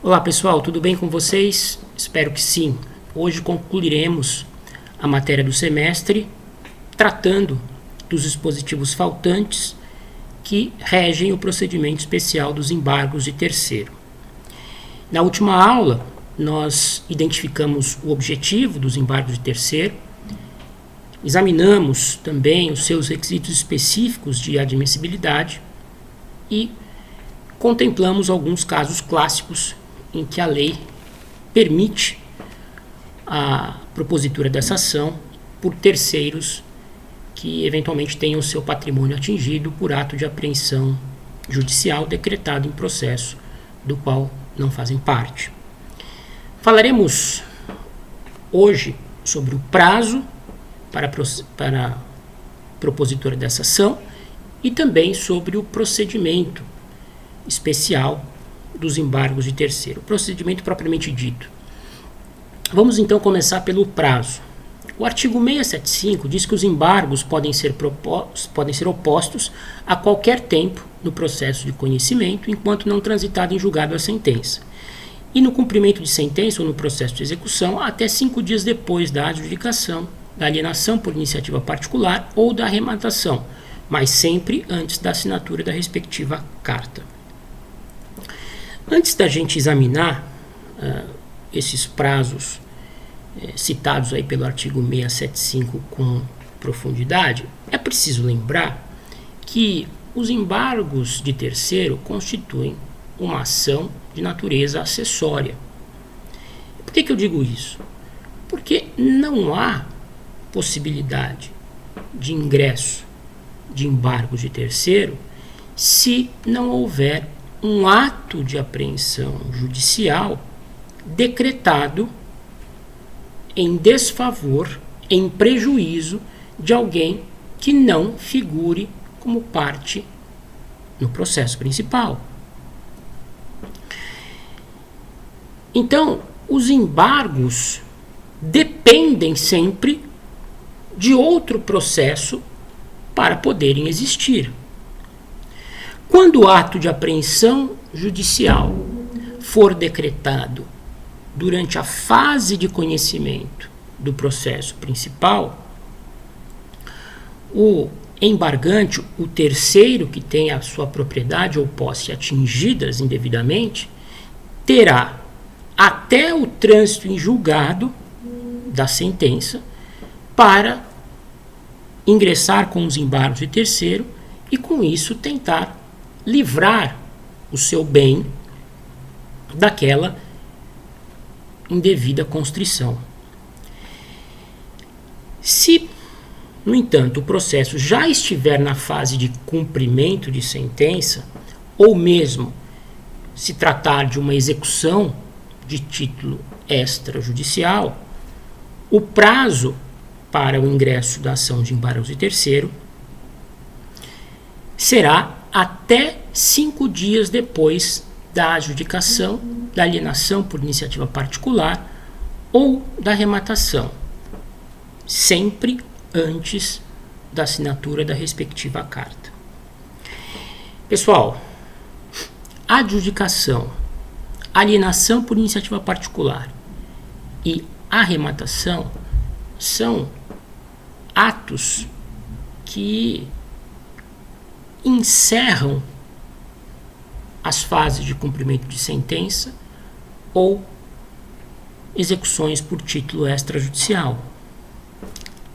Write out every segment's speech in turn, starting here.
Olá pessoal, tudo bem com vocês? Espero que sim. Hoje concluiremos a matéria do semestre tratando dos dispositivos faltantes que regem o procedimento especial dos embargos de terceiro. Na última aula, nós identificamos o objetivo dos embargos de terceiro, examinamos também os seus requisitos específicos de admissibilidade e contemplamos alguns casos clássicos em que a lei permite a propositura dessa ação por terceiros que eventualmente tenham seu patrimônio atingido por ato de apreensão judicial decretado em processo do qual não fazem parte. Falaremos hoje sobre o prazo para a propositura dessa ação e também sobre o procedimento especial dos embargos de terceiro, o procedimento propriamente dito. Vamos então começar pelo prazo. O artigo 675 diz que os embargos podem ser opostos a qualquer tempo no processo de conhecimento, enquanto não transitada em julgado a sentença, e no cumprimento de sentença ou no processo de execução até 5 dias depois da adjudicação, da alienação por iniciativa particular ou da arrematação, mas sempre antes da assinatura da respectiva carta. Antes da gente examinar esses prazos citados aí pelo artigo 675 com profundidade, é preciso lembrar que os embargos de terceiro constituem uma ação de natureza acessória. Por que eu digo isso? Porque não há possibilidade de ingresso de embargos de terceiro se não houver um ato de apreensão judicial decretado em desfavor, em prejuízo de alguém que não figure como parte no processo principal. Então, os embargos dependem sempre de outro processo para poderem existir. Quando o ato de apreensão judicial for decretado durante a fase de conhecimento do processo principal, o embargante, o terceiro que tem a sua propriedade ou posse atingidas indevidamente, terá até o trânsito em julgado da sentença para ingressar com os embargos de terceiro e com isso tentar livrar o seu bem daquela indevida constrição. Se, no entanto, o processo já estiver na fase de cumprimento de sentença, ou mesmo se tratar de uma execução de título extrajudicial, o prazo para o ingresso da ação de embargos de terceiro será até 5 dias depois da adjudicação, da alienação por iniciativa particular ou da arrematação, sempre antes da assinatura da respectiva carta. Pessoal, adjudicação, alienação por iniciativa particular e arrematação são atos que encerram as fases de cumprimento de sentença ou execuções por título extrajudicial.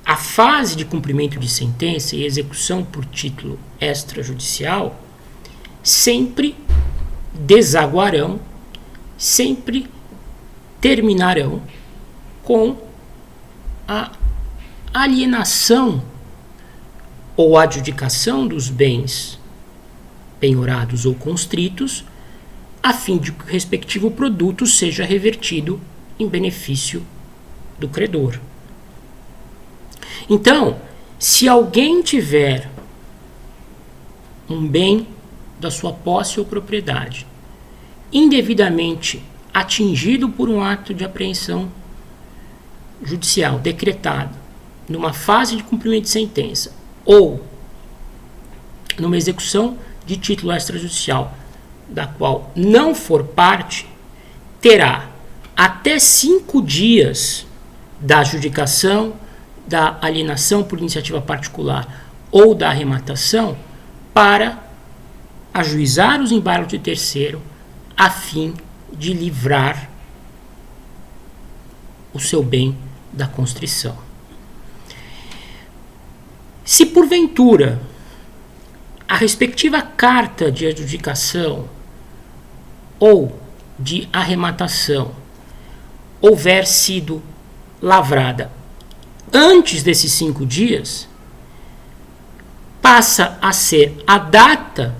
A fase de cumprimento de sentença e execução por título extrajudicial sempre desaguarão, sempre terminarão com a alienação ou adjudicação dos bens penhorados ou constritos, a fim de que o respectivo produto seja revertido em benefício do credor. Então, se alguém tiver um bem da sua posse ou propriedade indevidamente atingido por um ato de apreensão judicial decretado numa fase de cumprimento de sentença ou numa execução de título extrajudicial da qual não for parte, terá até 5 dias da adjudicação, da alienação por iniciativa particular ou da arrematação para ajuizar os embargos de terceiro a fim de livrar o seu bem da constrição. Se porventura a respectiva carta de adjudicação ou de arrematação houver sido lavrada antes desses 5 dias, passa a ser a data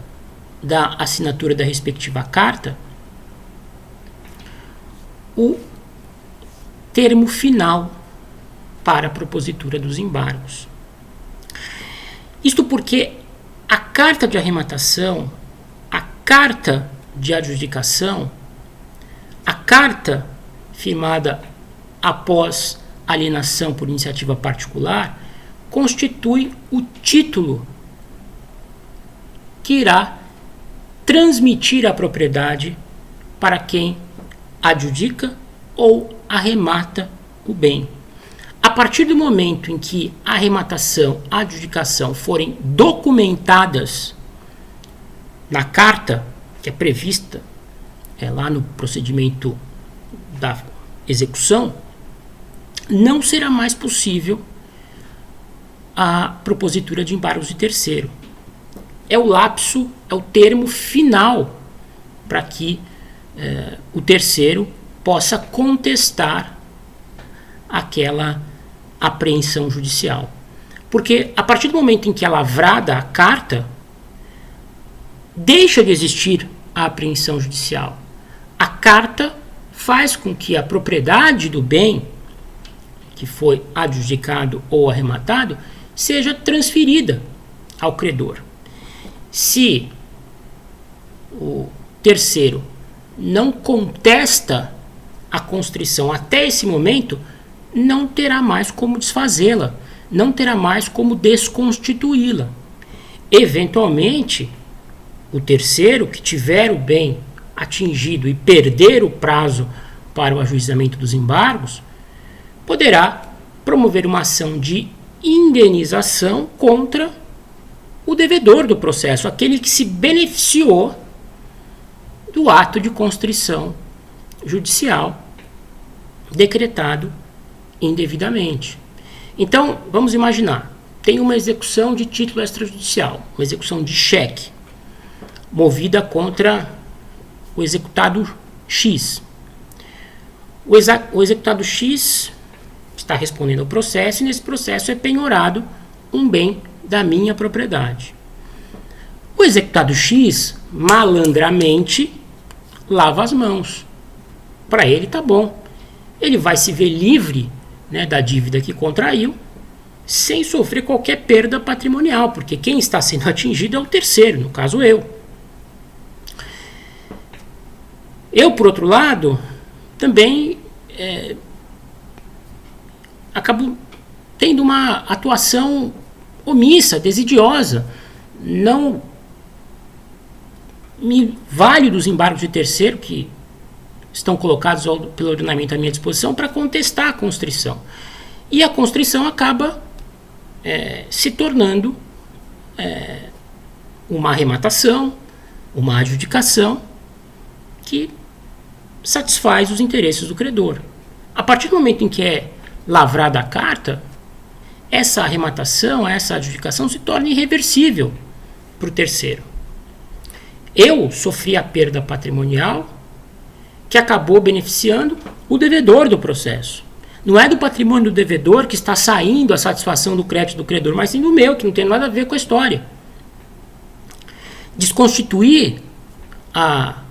da assinatura da respectiva carta o termo final para a propositura dos embargos. Isto porque a carta de arrematação, a carta de adjudicação, a carta firmada após alienação por iniciativa particular constitui o título que irá transmitir a propriedade para quem adjudica ou arremata o bem. A partir do momento em que a arrematação, a adjudicação forem documentadas na carta que é prevista lá no procedimento da execução, não será mais possível a propositura de embargos de terceiro. É o lapso, é o termo final para que o terceiro possa contestar aquela apreensão judicial. Porque a partir do momento em que é lavrada a carta, deixa de existir a apreensão judicial. A carta faz com que a propriedade do bem que foi adjudicado ou arrematado seja transferida ao credor. Se o terceiro não contesta a constrição até esse momento, não terá mais como desfazê-la, não terá mais como desconstituí-la. Eventualmente, o terceiro que tiver o bem atingido e perder o prazo para o ajuizamento dos embargos, poderá promover uma ação de indenização contra o devedor do processo, aquele que se beneficiou do ato de constrição judicial decretado indevidamente. Então, vamos imaginar, tem uma execução de título extrajudicial, uma execução de cheque, movida contra o executado X. O executado X está respondendo ao processo e nesse processo é penhorado um bem da minha propriedade. O executado X, malandramente, lava as mãos. Para ele tá bom. Ele vai se ver livre, né, da dívida que contraiu, sem sofrer qualquer perda patrimonial, porque quem está sendo atingido é o terceiro, no caso eu. Eu, por outro lado, também acabo tendo uma atuação omissa, desidiosa. Não me valho dos embargos de terceiro que estão colocados pelo ordenamento à minha disposição para contestar a constrição. E a constrição acaba se tornando uma arrematação, uma adjudicação que satisfaz os interesses do credor. A partir do momento em que é lavrada a carta, essa arrematação, essa adjudicação se torna irreversível para o terceiro. Eu sofri a perda patrimonial que acabou beneficiando o devedor do processo. Não é do patrimônio do devedor que está saindo a satisfação do crédito do credor, mas sim do meu, que não tem nada a ver com a história. Desconstituir a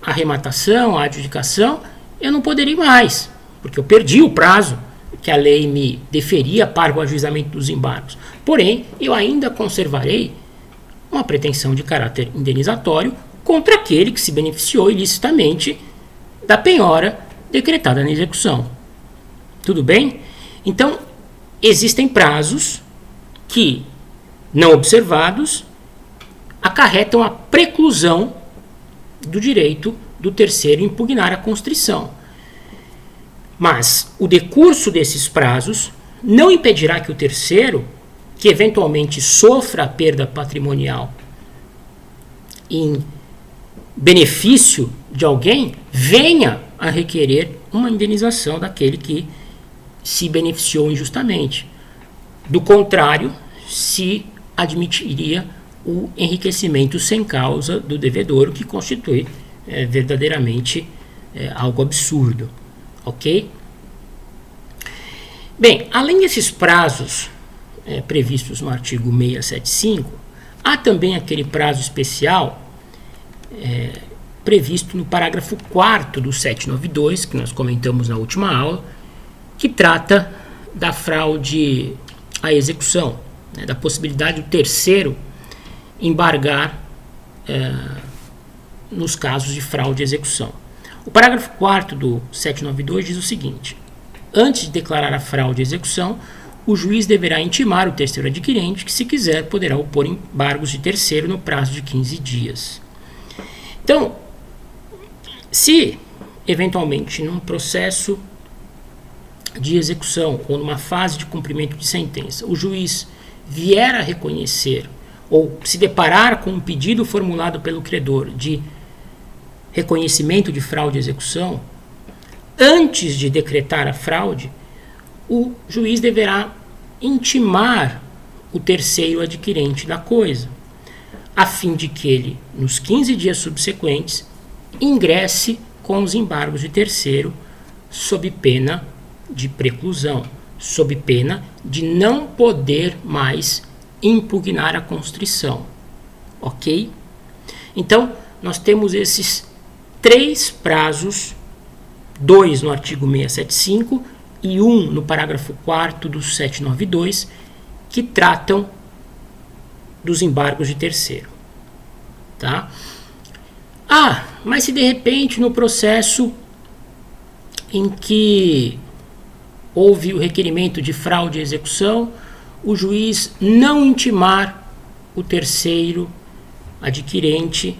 arrematação, a adjudicação, eu não poderia mais, porque eu perdi o prazo que a lei me deferia para o ajuizamento dos embargos. Porém, eu ainda conservarei uma pretensão de caráter indenizatório contra aquele que se beneficiou ilicitamente da penhora decretada na execução. Tudo bem? Então, existem prazos que, não observados, acarretam a preclusão do direito do terceiro impugnar a constrição. Mas o decurso desses prazos não impedirá que o terceiro, que eventualmente sofra a perda patrimonial em benefício de alguém, venha a requerer uma indenização daquele que se beneficiou injustamente. Do contrário, se admitiria o enriquecimento sem causa do devedor, o que constitui verdadeiramente algo absurdo. Ok? Bem, além desses prazos previstos no artigo 675, há também aquele prazo especial previsto no parágrafo 4º do 792, que nós comentamos na última aula, que trata da fraude à execução, da possibilidade do terceiro embargar nos casos de fraude à execução. O parágrafo 4º do 792 diz o seguinte: antes de declarar a fraude à execução, o juiz deverá intimar o terceiro adquirente que, se quiser, poderá opor embargos de terceiro no prazo de 15 dias. Então, se eventualmente num processo de execução ou numa fase de cumprimento de sentença, o juiz vier a reconhecer ou se deparar com um pedido formulado pelo credor de reconhecimento de fraude à execução, antes de decretar a fraude, o juiz deverá intimar o terceiro adquirente da coisa, a fim de que ele, nos 15 dias subsequentes, ingresse com os embargos de terceiro, sob pena de preclusão, sob pena de não poder mais impugnar a constrição. Ok? Então, nós temos esses 3 prazos, 2 no artigo 675 e 1 no parágrafo 4º do 792, que tratam dos embargos de terceiro. Tá? Mas se de repente no processo em que houve o requerimento de fraude à execução, o juiz não intimar o terceiro adquirente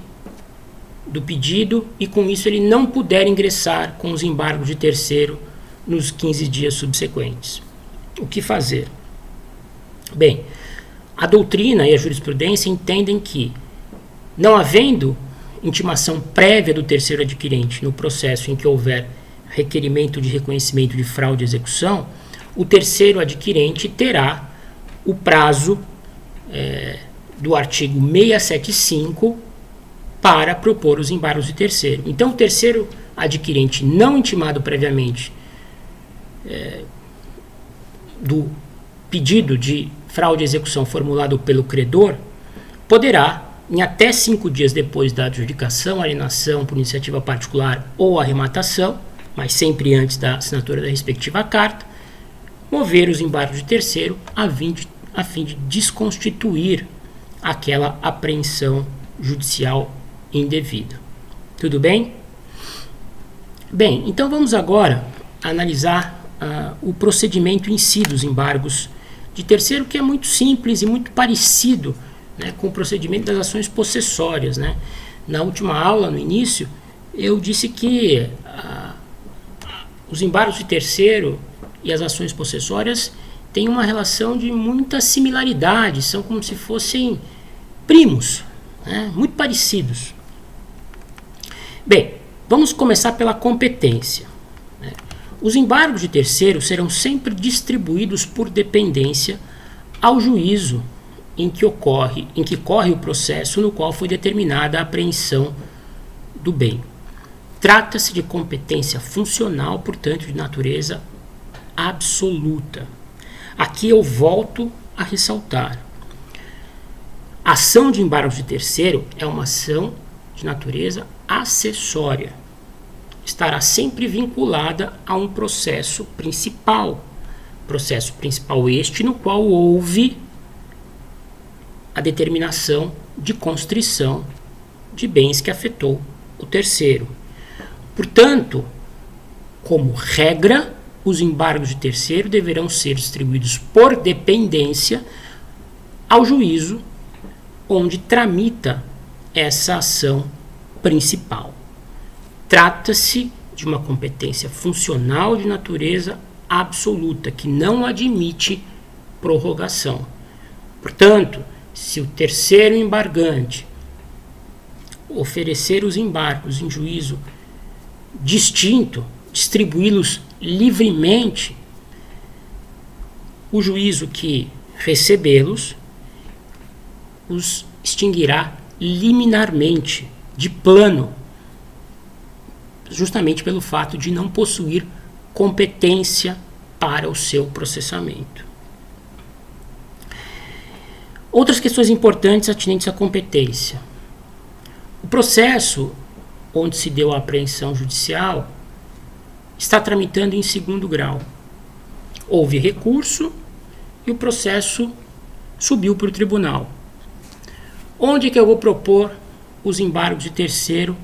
do pedido e com isso ele não puder ingressar com os embargos de terceiro nos 15 dias subsequentes. O que fazer? Bem, a doutrina e a jurisprudência entendem que, não havendo intimação prévia do terceiro adquirente no processo em que houver requerimento de reconhecimento de fraude à execução, o terceiro adquirente terá o prazo do artigo 675 para propor os embargos de terceiro. Então, o terceiro adquirente não intimado previamente do pedido de fraude à execução formulado pelo credor poderá, em até 5 dias depois da adjudicação, alienação por iniciativa particular ou arrematação, mas sempre antes da assinatura da respectiva carta, mover os embargos de terceiro a fim de desconstituir aquela apreensão judicial indevida. Tudo bem? Bem, então vamos agora analisar o procedimento em si dos embargos de terceiro, que é muito simples e muito parecido, né, com o procedimento das ações possessórias. Né? Na última aula, no início, eu disse que os embargos de terceiro e as ações possessórias têm uma relação de muita similaridade, são como se fossem primos, né, muito parecidos. Bem, vamos começar pela competência. Né? Os embargos de terceiro serão sempre distribuídos por dependência ao juízo em que corre o processo no qual foi determinada a apreensão do bem. Trata-se de competência funcional, portanto, de natureza absoluta. Aqui eu volto a ressaltar. A ação de embargos de terceiro é uma ação de natureza acessória. Estará sempre vinculada a um processo principal. Processo principal este no qual houve a determinação de constrição de bens que afetou o terceiro. Portanto, como regra, os embargos de terceiro deverão ser distribuídos por dependência ao juízo onde tramita essa ação principal. trata-se de uma competência funcional de natureza absoluta, que não admite prorrogação. Portanto, se o terceiro embargante oferecer os embargos em juízo distinto, distribuí-los livremente, o juízo que recebê-los os extinguirá liminarmente, de plano, justamente pelo fato de não possuir competência para o seu processamento. Outras questões importantes atinentes à competência. O processo onde se deu a apreensão judicial está tramitando em segundo grau. Houve recurso e o processo subiu para o tribunal. Onde é que eu vou propor os embargos de terceiro,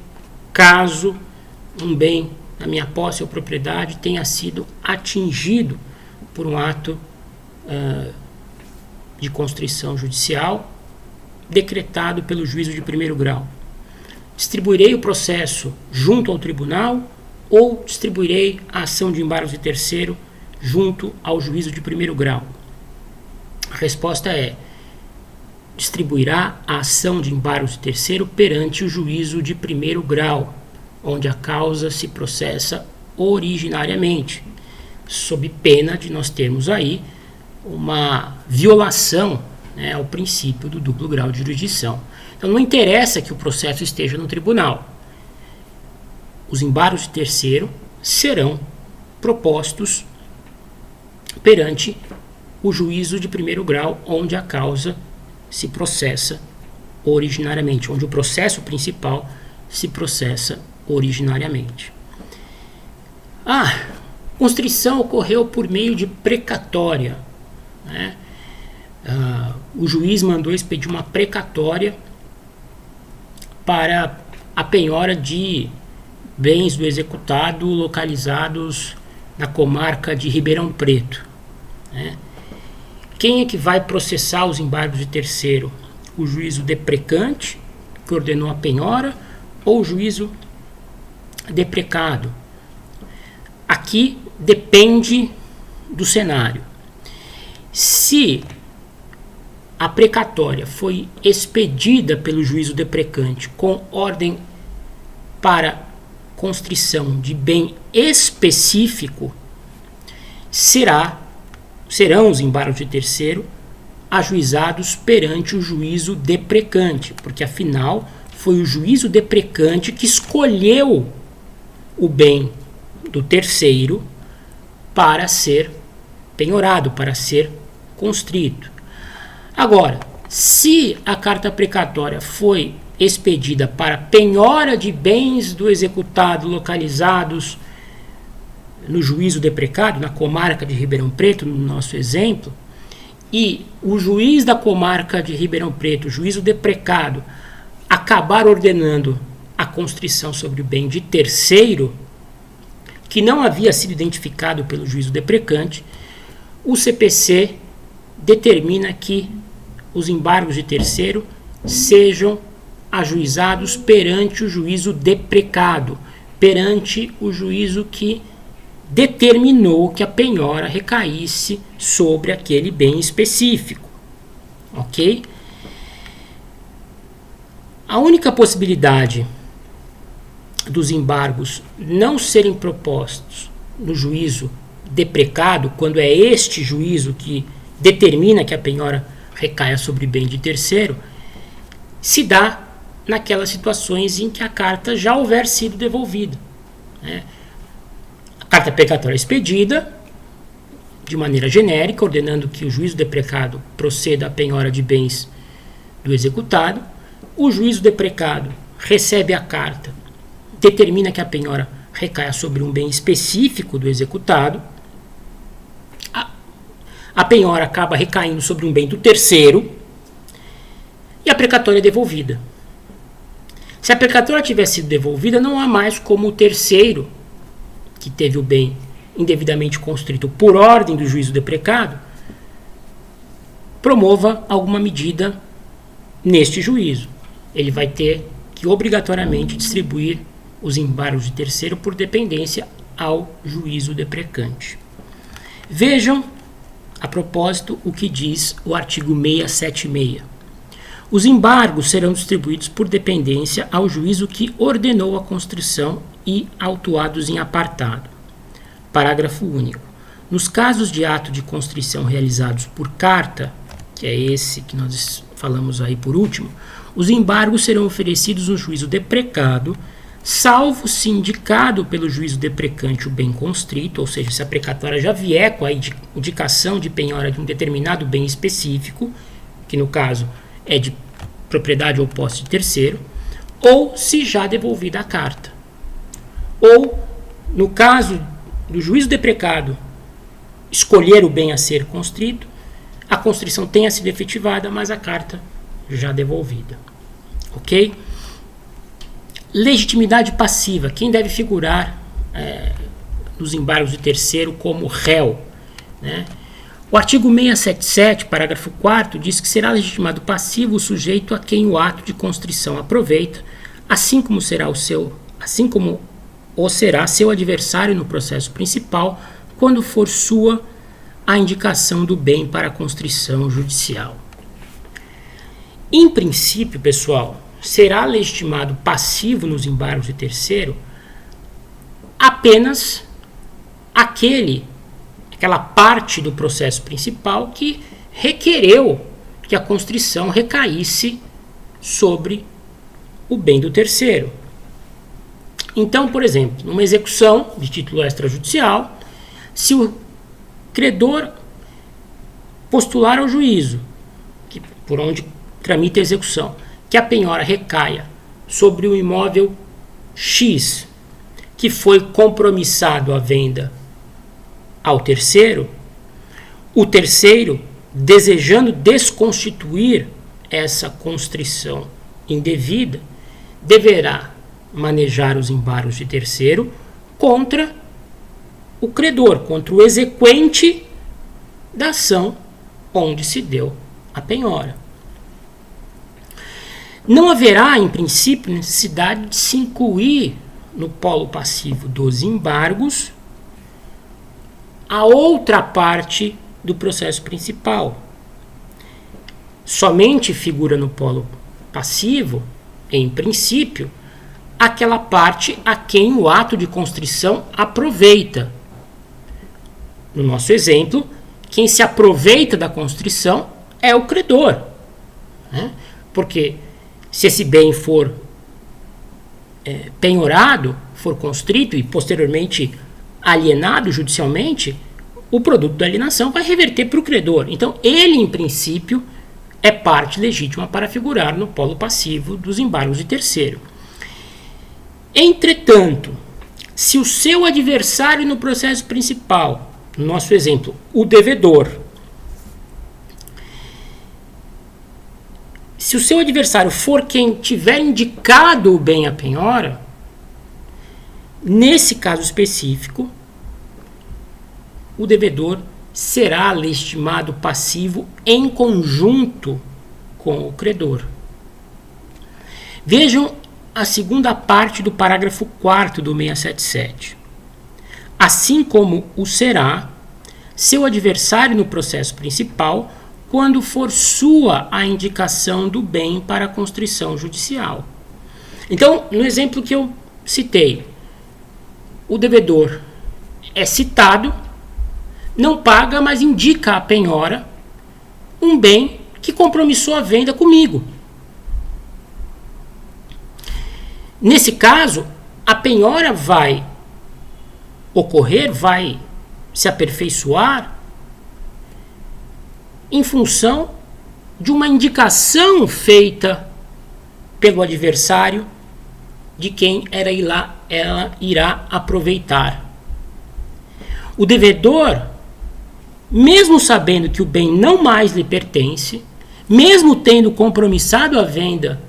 caso um bem na minha posse ou propriedade tenha sido atingido por um ato de constrição judicial decretado pelo juízo de primeiro grau? Distribuirei o processo junto ao tribunal ou distribuirei a ação de embargos de terceiro junto ao juízo de primeiro grau? A resposta é: distribuirá a ação de embargos de terceiro perante o juízo de primeiro grau, onde a causa se processa originariamente, sob pena de nós termos aí uma violação, né, ao princípio do duplo grau de jurisdição. Então não interessa que o processo esteja no tribunal. Os embargos de terceiro serão propostos perante o juízo de primeiro grau, onde a causa se processa originariamente, onde o processo principal se processa originariamente. Constrição ocorreu por meio de precatória, né? O juiz mandou expedir uma precatória para a penhora de bens do executado localizados na comarca de Ribeirão Preto, né? Quem é que vai processar os embargos de terceiro? O juízo deprecante, que ordenou a penhora, ou o juízo deprecado? Aqui depende do cenário. Se a precatória foi expedida pelo juízo deprecante com ordem para constrição de bem específico, serão os embargos de terceiro ajuizados perante o juízo deprecante, porque afinal foi o juízo deprecante que escolheu o bem do terceiro para ser penhorado, para ser constrito. Agora, se a carta precatória foi expedida para penhora de bens do executado localizados no juízo deprecado, na comarca de Ribeirão Preto, no nosso exemplo, e o juiz da comarca de Ribeirão Preto, o juízo deprecado, acabar ordenando a constrição sobre o bem de terceiro, que não havia sido identificado pelo juízo deprecante, o CPC determina que os embargos de terceiro sejam ajuizados perante o juízo deprecado, perante o juízo que determinou que a penhora recaísse sobre aquele bem específico. Ok? A única possibilidade dos embargos não serem propostos no juízo deprecado, quando é este juízo que determina que a penhora recaia sobre bem de terceiro, se dá naquelas situações em que a carta já houver sido devolvida, né? A carta precatória é expedida de maneira genérica, ordenando que o juízo deprecado proceda à penhora de bens do executado. O juízo deprecado recebe a carta, determina que a penhora recaia sobre um bem específico do executado. A penhora acaba recaindo sobre um bem do terceiro e a precatória é devolvida. Se a precatória tiver sido devolvida, não há mais como o terceiro, que teve o bem indevidamente constrito por ordem do juízo deprecado, promova alguma medida neste juízo. Ele vai ter que obrigatoriamente distribuir os embargos de terceiro por dependência ao juízo deprecante. Vejam, a propósito, o que diz o artigo 676. Os embargos serão distribuídos por dependência ao juízo que ordenou a constrição e autuados em apartado. Parágrafo único. Nos casos de ato de constrição realizados por carta, que é esse que nós falamos aí por último, os embargos serão oferecidos no juízo deprecado, salvo se indicado pelo juízo deprecante o bem constrito, ou seja, se a precatória já vier com a indicação de penhora de um determinado bem específico, que no caso é de propriedade ou posse de terceiro, ou se já devolvida a carta. Ou, no caso do juízo deprecado escolher o bem a ser constrito, a constrição tenha sido efetivada, mas a carta já devolvida. Ok? Legitimidade passiva. Quem deve figurar nos embargos de terceiro como réu? Né? O artigo 677, parágrafo 4º, diz que será legitimado passivo o sujeito a quem o ato de constrição aproveita, assim como será seu adversário no processo principal, quando for sua a indicação do bem para a constrição judicial. Em princípio, pessoal, será legitimado passivo nos embargos de terceiro apenas aquela parte do processo principal que requereu que a constrição recaísse sobre o bem do terceiro. Então, por exemplo, numa execução de título extrajudicial, se o credor postular ao juízo, por onde tramita a execução, que a penhora recaia sobre o imóvel X, que foi compromissado à venda ao terceiro, o terceiro, desejando desconstituir essa constrição indevida, deverá manejar os embargos de terceiro contra o credor, contra o exequente da ação onde se deu a penhora. Não haverá, em princípio, necessidade de se incluir no polo passivo dos embargos a outra parte do processo principal. Somente figura no polo passivo, em princípio, aquela parte a quem o ato de constrição aproveita. No nosso exemplo, quem se aproveita da constrição é o credor, né? Porque se esse bem for penhorado, for constrito e posteriormente alienado judicialmente, o produto da alienação vai reverter para o credor. Então, ele, em princípio, é parte legítima para figurar no polo passivo dos embargos de terceiro. Entretanto, se o seu adversário no processo principal, no nosso exemplo, o devedor, se o seu adversário for quem tiver indicado o bem à penhora, nesse caso específico, o devedor será legitimado passivo em conjunto com o credor. Vejam a segunda parte do parágrafo 4º do 677. Assim como o será seu adversário no processo principal, quando for sua a indicação do bem para a constrição judicial. Então, no exemplo que eu citei, o devedor é citado, não paga, mas indica a penhora um bem que compromissou a venda comigo. Nesse caso, a penhora vai ocorrer, vai se aperfeiçoar em função de uma indicação feita pelo adversário de quem ela irá aproveitar. O devedor, mesmo sabendo que o bem não mais lhe pertence, mesmo tendo compromissado a venda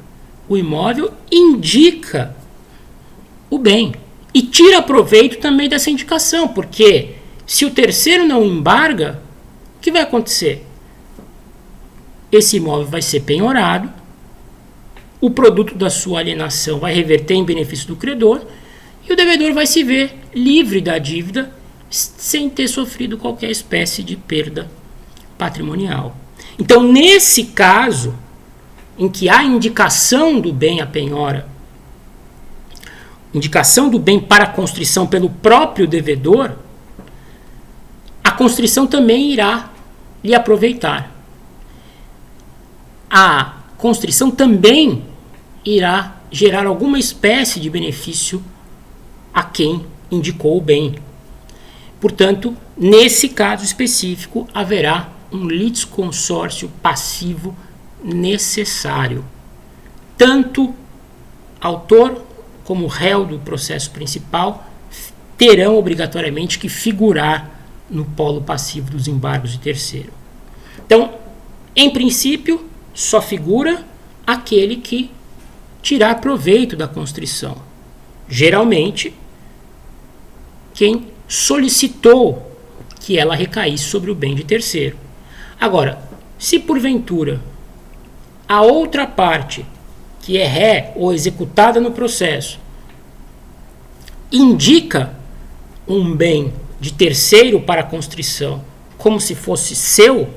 o imóvel, indica o bem e tira proveito também dessa indicação, porque se o terceiro não embarga, o que vai acontecer? Esse imóvel vai ser penhorado, o produto da sua alienação vai reverter em benefício do credor e o devedor vai se ver livre da dívida sem ter sofrido qualquer espécie de perda patrimonial. Então, nesse caso, em que há indicação do bem à penhora, indicação do bem para a constrição pelo próprio devedor, a constrição também irá lhe aproveitar. A constrição também irá gerar alguma espécie de benefício a quem indicou o bem. Portanto, nesse caso específico, haverá um litisconsórcio passivo necessário. Tanto autor como réu do processo principal terão obrigatoriamente que figurar no polo passivo dos embargos de terceiro. Então, em princípio, só figura aquele que tirar proveito da constrição. Geralmente, quem solicitou que ela recaísse sobre o bem de terceiro. Agora, se porventura a outra parte, que é ré ou executada no processo, indica um bem de terceiro para a constrição como se fosse seu,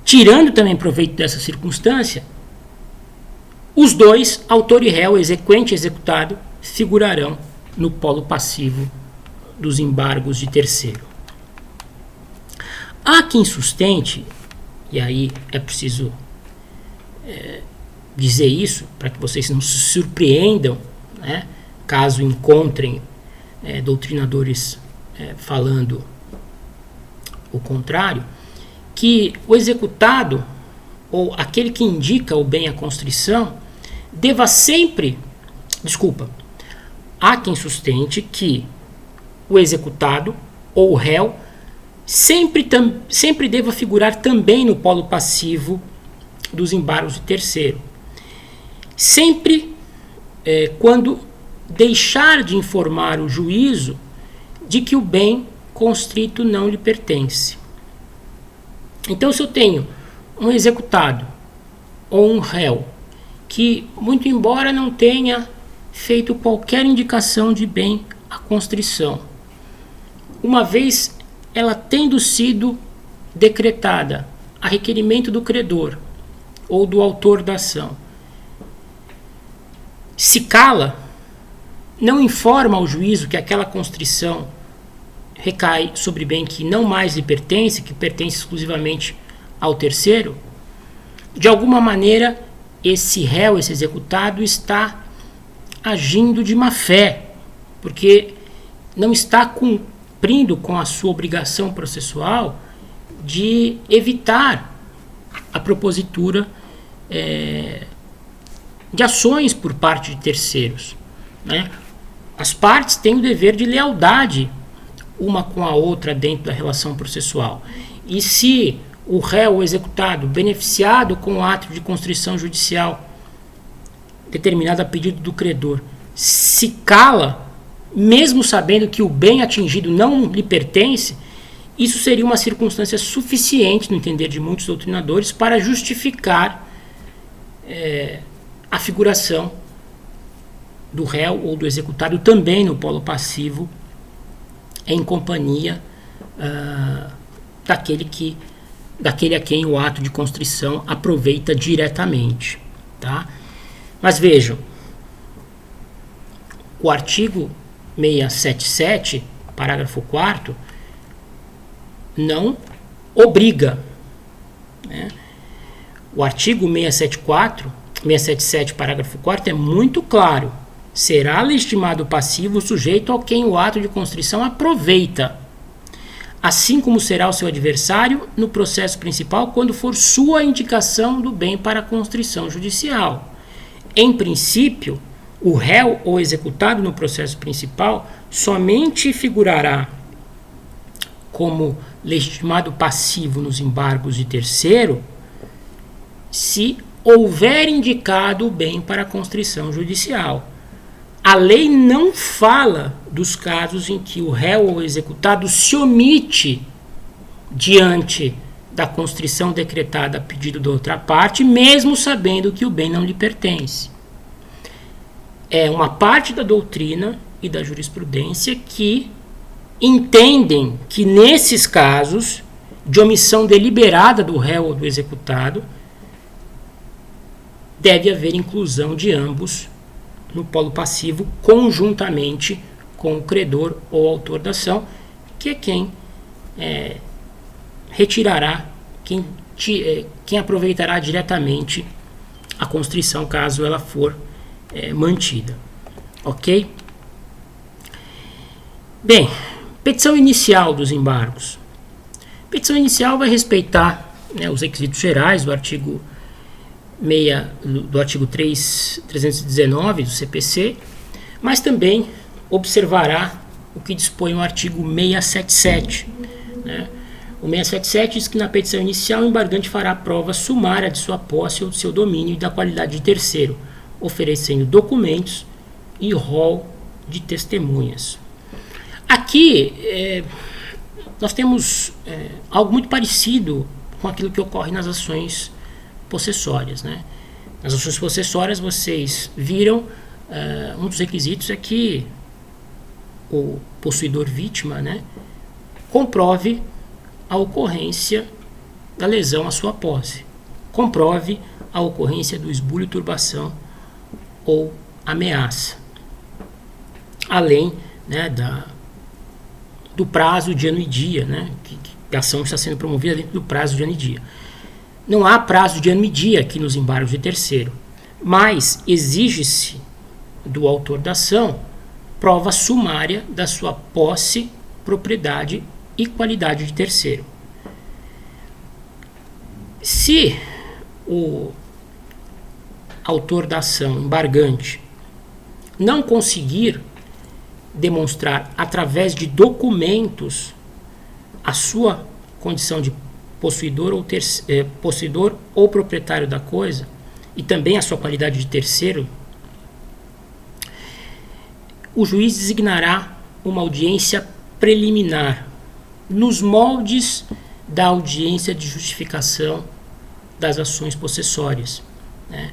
tirando também proveito dessa circunstância, os dois, autor e réu, exequente e executado, figurarão no polo passivo dos embargos de terceiro. Há quem sustente, e aí é preciso dizer isso para que vocês não se surpreendam, né, caso encontrem doutrinadores falando o contrário, que o executado, ou aquele que indica o bem à constrição, deva sempre, há quem sustente que o executado ou o réu sempre deva figurar também no polo passivo dos embargos de terceiro. Sempre quando deixar de informar o juízo de que o bem constrito não lhe pertence. Então, se eu tenho um executado ou um réu que, muito embora não tenha feito qualquer indicação de bem à constrição, uma vez ela tendo sido decretada a requerimento do credor ou do autor da ação, se cala, não informa ao juízo que aquela constrição recai sobre bem que não mais lhe pertence, que pertence exclusivamente ao terceiro, de alguma maneira esse réu, esse executado, está agindo de má fé, porque não está cumprindo com a sua obrigação processual de evitar a propositura de ações por parte de terceiros, né? As partes têm o dever de lealdade uma com a outra dentro da relação processual. E se o réu ou executado, beneficiado com o ato de constrição judicial determinado a pedido do credor, se cala, mesmo sabendo que o bem atingido não lhe pertence, isso seria uma circunstância suficiente, no entender de muitos doutrinadores, para justificar a figuração do réu ou do executado também no polo passivo, em companhia daquele a quem o ato de constrição aproveita diretamente, tá? Mas vejam, o artigo 677, parágrafo 4º, não obriga, né? O artigo 677, parágrafo 4º, é muito claro. Será legitimado passivo sujeito ao quem o ato de constrição aproveita, assim como será o seu adversário no processo principal quando for sua indicação do bem para a constrição judicial. Em princípio, o réu ou executado no processo principal somente figurará como legitimado passivo nos embargos de terceiro se houver indicado o bem para a constrição judicial. A lei não fala dos casos em que o réu ou executado se omite diante da constrição decretada a pedido da outra parte, mesmo sabendo que o bem não lhe pertence. é uma parte da doutrina e da jurisprudência que entendem que nesses casos de omissão deliberada do réu ou do executado deve haver inclusão de ambos no polo passivo conjuntamente com o credor ou autor da ação, que é quem retirará, quem aproveitará diretamente a constrição caso ela for mantida. Ok? Bem, petição inicial dos embargos. Petição inicial vai respeitar, né, os requisitos gerais do artigo 319 do CPC, mas também observará o que dispõe o artigo 677. Né? O 677 diz que na petição inicial o embargante fará prova sumária de sua posse ou de seu domínio e da qualidade de terceiro, oferecendo documentos e rol de testemunhas. Aqui nós temos algo muito parecido com aquilo que ocorre nas ações possessórias. Né? Nas ações possessórias vocês viram, um dos requisitos é que o possuidor vítima, né, comprove a ocorrência da lesão à sua posse, comprove a ocorrência do esbulho, turbação ou ameaça, além, né, do prazo de ano e dia, né, que a ação está sendo promovida dentro do prazo de ano e dia. Não há prazo de ano e dia aqui nos embargos de terceiro, mas exige-se do autor da ação prova sumária da sua posse, propriedade e qualidade de terceiro. Se o autor da ação, embargante, não conseguir demonstrar através de documentos a sua condição de possuidor ou proprietário da coisa e também a sua qualidade de terceiro, o juiz designará uma audiência preliminar nos moldes da audiência de justificação das ações possessórias. Né?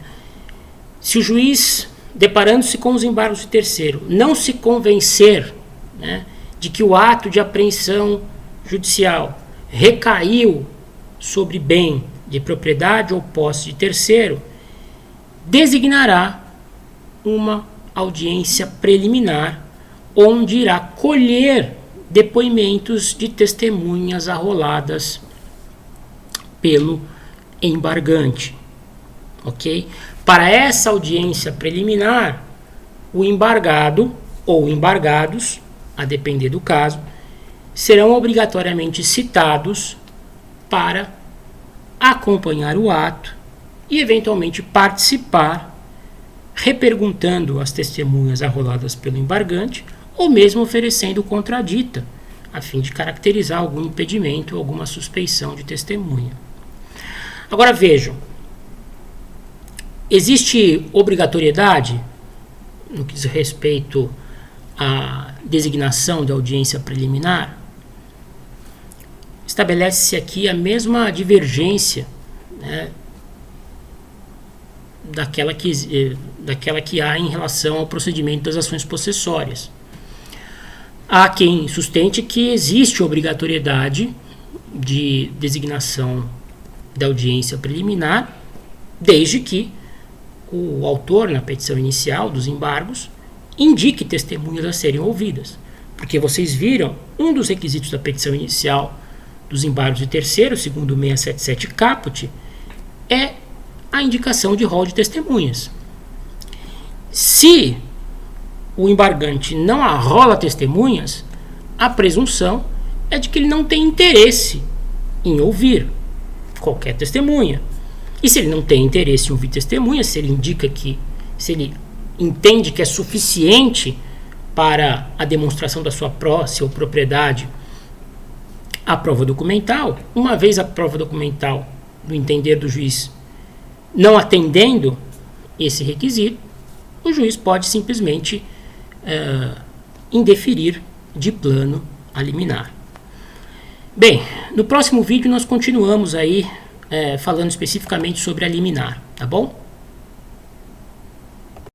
Se o juiz, deparando-se com os embargos de terceiro, não se convencer, né, de que o ato de apreensão judicial recaiu sobre bem de propriedade ou posse de terceiro, designará uma audiência preliminar onde irá colher depoimentos de testemunhas arroladas pelo embargante. Ok? Para essa audiência preliminar, o embargado ou embargados, a depender do caso, serão obrigatoriamente citados para acompanhar o ato e eventualmente participar, reperguntando as testemunhas arroladas pelo embargante ou mesmo oferecendo contradita, a fim de caracterizar algum impedimento ou alguma suspeição de testemunha. Agora vejam, existe obrigatoriedade no que diz respeito à designação de audiência preliminar? Estabelece-se aqui a mesma divergência, né, daquela que há em relação ao procedimento das ações possessórias. Há quem sustente que existe obrigatoriedade de designação da audiência preliminar, desde que o autor, na petição inicial dos embargos, indique testemunhas a serem ouvidas. Porque vocês viram, um dos requisitos da petição inicial dos embargos de terceiro, segundo o 677 caput, é a indicação de rol de testemunhas. Se o embargante não arrola testemunhas, a presunção é de que ele não tem interesse em ouvir qualquer testemunha. E se ele não tem interesse em ouvir testemunhas, se ele entende que é suficiente para a demonstração da sua posse ou propriedade a prova documental, uma vez a prova documental, no entender do juiz, não atendendo esse requisito, o juiz pode simplesmente indeferir de plano a liminar. Bem, no próximo vídeo nós continuamos aí falando especificamente sobre a liminar, tá bom?